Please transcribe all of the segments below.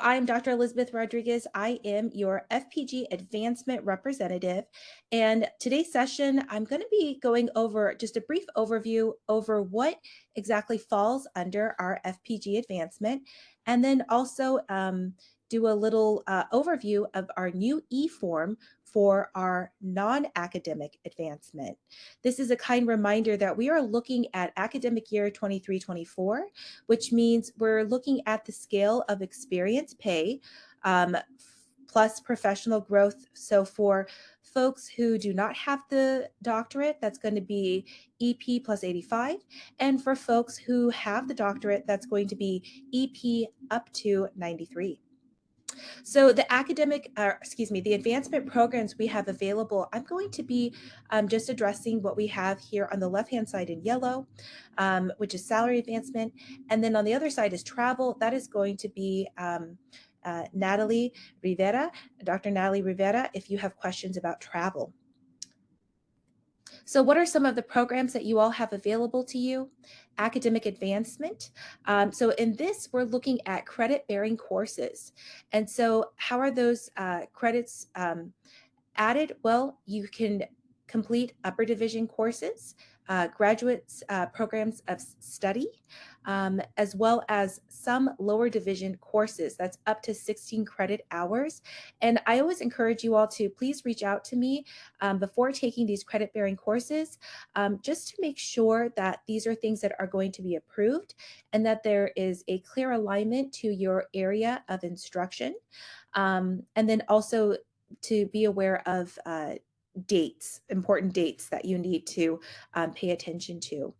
I'm Dr. Elizabeth Rodriguez. I am your FPG Advancement Representative. And today's session, I'm going to be going over just a brief overview over what exactly falls under our FPG advancement, and then also do a little overview of our new e-form for our non-academic advancement. This is a kind reminder that we are looking at academic year 23-24, which means we're looking at the scale of experience pay plus professional growth. So for folks who do not have the doctorate, that's going to be EP plus 85. And for folks who have the doctorate, that's going to be EP up to 93. So the advancement programs we have available, I'm going to be just addressing what we have here on the left-hand side in yellow, which is salary advancement. And then on the other side is travel. That is going to be Natalie Rivera, Dr. Natalie Rivera, if you have questions about travel. So what are some of the programs that you all have available to you? Academic advancement. So in this, we're looking at credit-bearing courses. And so how are those credits added? Well, you can complete upper division courses, graduates programs of study, as well as some lower division courses. That's up to 16 credit hours. And I always encourage you all to please reach out to me before taking these credit bearing courses, just to make sure that these are things that are going to be approved and that there is a clear alignment to your area of instruction. And then also to be aware of important dates that you need to pay attention to.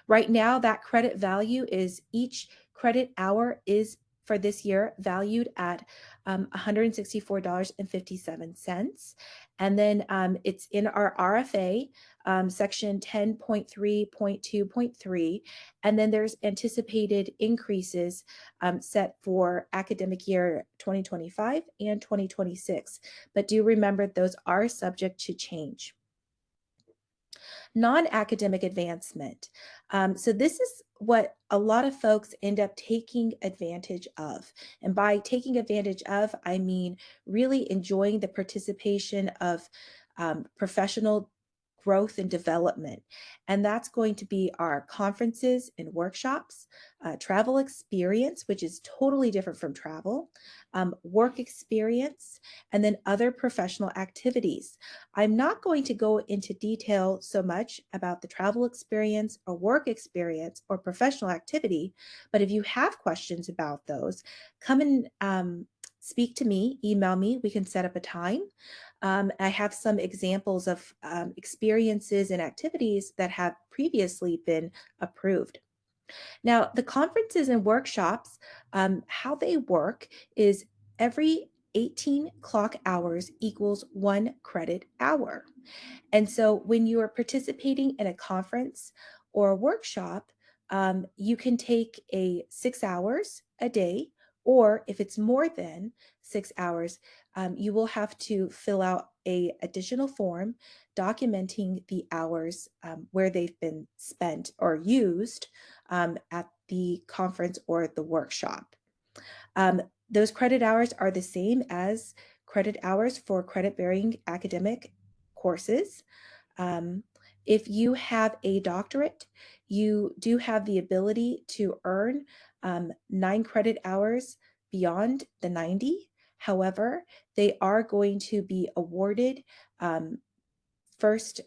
Right now, that credit value is each credit hour is for this year valued at $164.57. And then it's in our RFA, section 10.3.2.3. And then there's anticipated increases set for academic year 2025 and 2026. But do remember those are subject to change. Non-academic advancement. So this is what a lot of folks end up taking advantage of. And by taking advantage of, I mean really enjoying the participation of professional growth and development. And that's going to be our conferences and workshops, travel experience, which is totally different from travel, work experience, and then other professional activities. I'm not going to go into detail so much about the travel experience or work experience or professional activity, but if you have questions about those, come and speak to me, email me, we can set up a time. I have some examples of experiences and activities that have previously been approved. Now, the conferences and workshops, how they work is every 18 clock hours equals 1 credit hour. And so when you are participating in a conference or a workshop, you can take 6 hours a day, or if it's more than 6 hours, you will have to fill out a additional form documenting the hours where they've been spent or used at the conference or the workshop. Those credit hours are the same as credit hours for credit-bearing academic courses. Um, if you have a doctorate, you do have the ability to earn 9 credit hours beyond the 90. However, they are going to be awarded first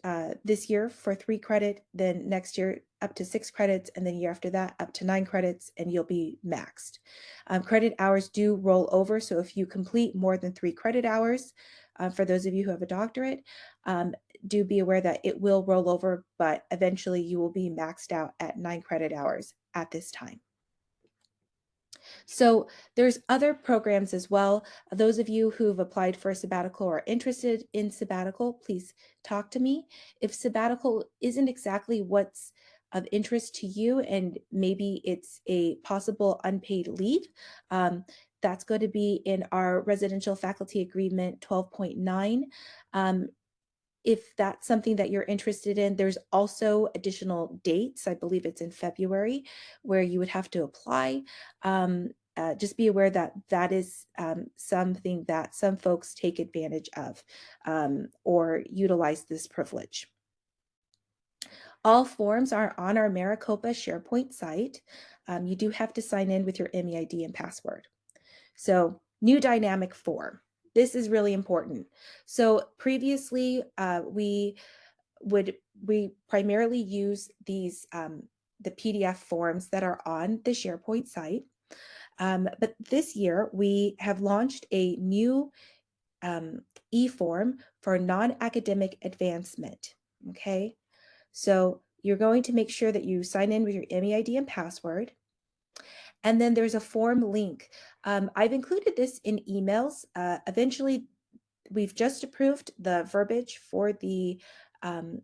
this year for 3 credit, then next year up to 6 credits, and then year after that up to 9 credits, and you'll be maxed. Credit hours do roll over, so if you complete more than 3 credit hours, for those of you who have a doctorate, do be aware that it will roll over, but eventually you will be maxed out at 9 credit hours at this time. So there's other programs as well. Those of you who've applied for a sabbatical or are interested in sabbatical, please talk to me. If sabbatical isn't exactly what's of interest to you and maybe it's a possible unpaid leave, that's going to be in our residential faculty agreement 12.9. If that's something that you're interested in, there's also additional dates. I believe it's in February where you would have to apply. just be aware that that is something that some folks take advantage of or utilize this privilege. All forms are on our Maricopa SharePoint site. You do have to sign in with your MEID and password. So, new dynamic form. This is really important. So previously, we primarily use these the PDF forms that are on the SharePoint site. But this year, we have launched a new e-form for non-academic advancement. Okay, so you're going to make sure that you sign in with your MEID and password. And then there's a form link. I've included this in emails. Eventually, we've just approved the verbiage for the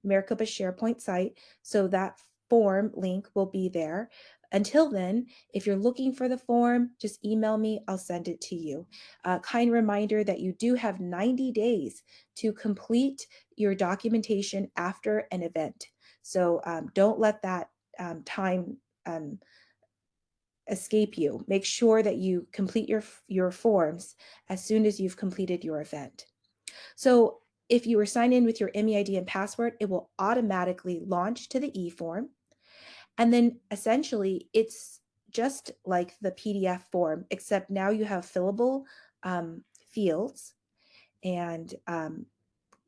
Maricopa SharePoint site, so that form link will be there. Until then, if you're looking for the form, just email me, I'll send it to you. Kind reminder that you do have 90 days to complete your documentation after an event. So don't let that time escape you. Make sure that you complete your forms as soon as you've completed your event. So if you were signed in with your MEID and password, it will automatically launch to the e-form. And then essentially it's just like the PDF form, except now you have fillable fields, and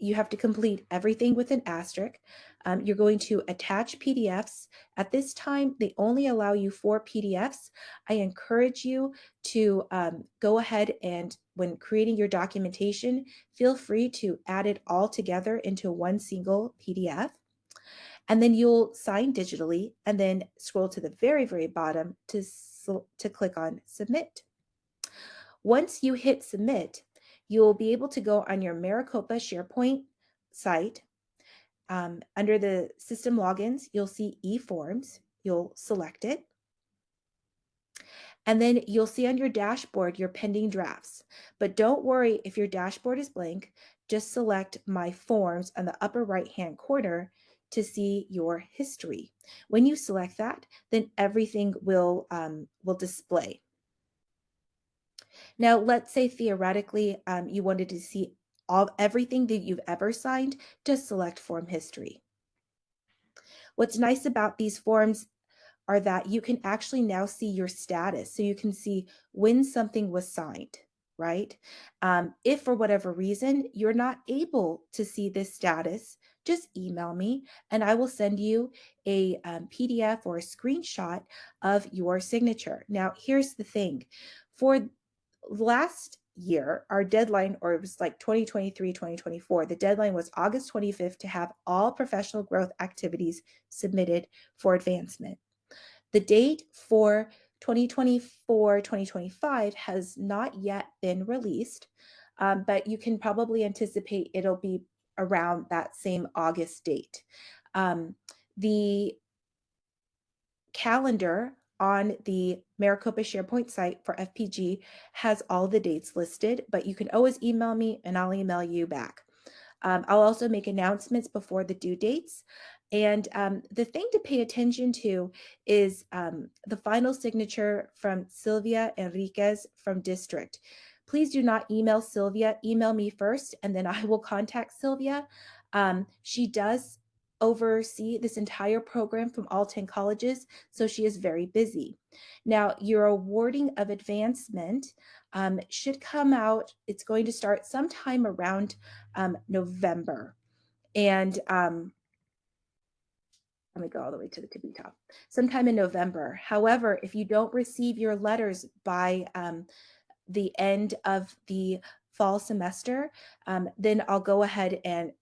you have to complete everything with an asterisk. You're going to attach PDFs. At this time, they only allow you 4 PDFs. I encourage you to go ahead and, when creating your documentation, feel free to add it all together into one single PDF. And then you'll sign digitally and then scroll to the very, very bottom to click on Submit. Once you hit Submit, you'll be able to go on your Maricopa SharePoint site. Under the system logins, you'll see eForms. You'll select it. And then you'll see on your dashboard your pending drafts. But don't worry if your dashboard is blank. Just select My Forms on the upper right-hand corner to see your history. When you select that, then everything will display. Now, let's say theoretically you wanted to see everything that you've ever signed. Just select Form History. What's nice about these forms are that you can actually now see your status. So you can see when something was signed, right? If for whatever reason you're not able to see this status, just email me and I will send you a PDF or a screenshot of your signature. Now, here's the thing. For last year, our deadline, or it was like 2023, 2024, the deadline was August 25th to have all professional growth activities submitted for advancement. The date for 2024, 2025 has not yet been released, but you can probably anticipate it'll be around that same August date. The calendar on the Maricopa SharePoint site for FPG has all the dates listed, but you can always email me and I'll email you back. I'll also make announcements before the due dates. And the thing to pay attention to is the final signature from Sylvia Enriquez from District. Please do not email Sylvia. Email me first, and then I will contact Sylvia. She does oversee this entire program from all 10 colleges, so she is very busy. Now, your awarding of advancement should come out. It's going to start sometime around November. And let me go all the way to the tippy top. Sometime in November. However, if you don't receive your letters by the end of the fall semester, then I'll go ahead and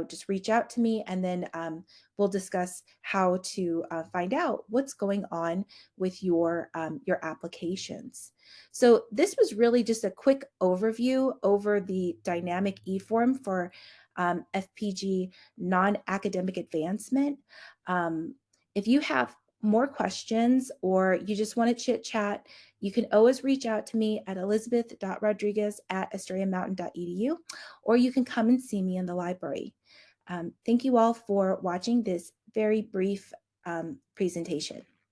just reach out to me, and then we'll discuss how to find out what's going on with your applications. So this was really just a quick overview over the dynamic e-form for FPG non-academic advancement. If you have more questions or you just want to chit chat, you can always reach out to me at elizabeth.rodriguez@estrellamountain.edu, or you can come and see me in the library. Thank you all for watching this very brief presentation.